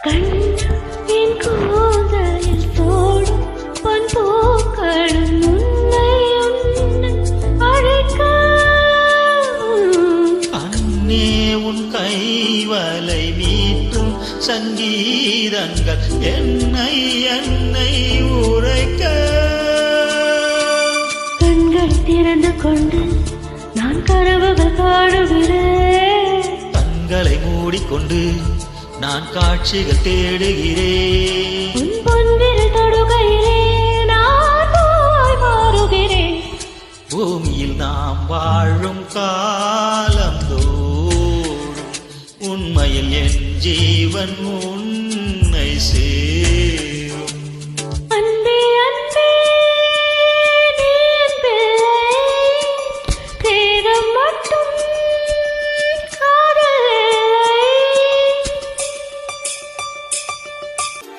கண்ணின் கூந்தலில் தோடும் பொன் பூக்களும் உன்னை அழைக்க அன்னே உன் கைவலை மீட்டும் சங்கீதங்கள் என்னை என்னை உரைக்க கண்கள் திறந்து கொண்டு நான் கனவுகள் காணுகிறேன் கண்களை மூடிக்கொண்டு நான் காட்சிகள் தேடுகிறேன் உன் பொன்விரல் தொடுகையிலே நான் போய் மாறுகிறேன் பூமியில் நாம் வாழும் காலந்தோறும் உண்மையில் என் ஜீவன் உன்னை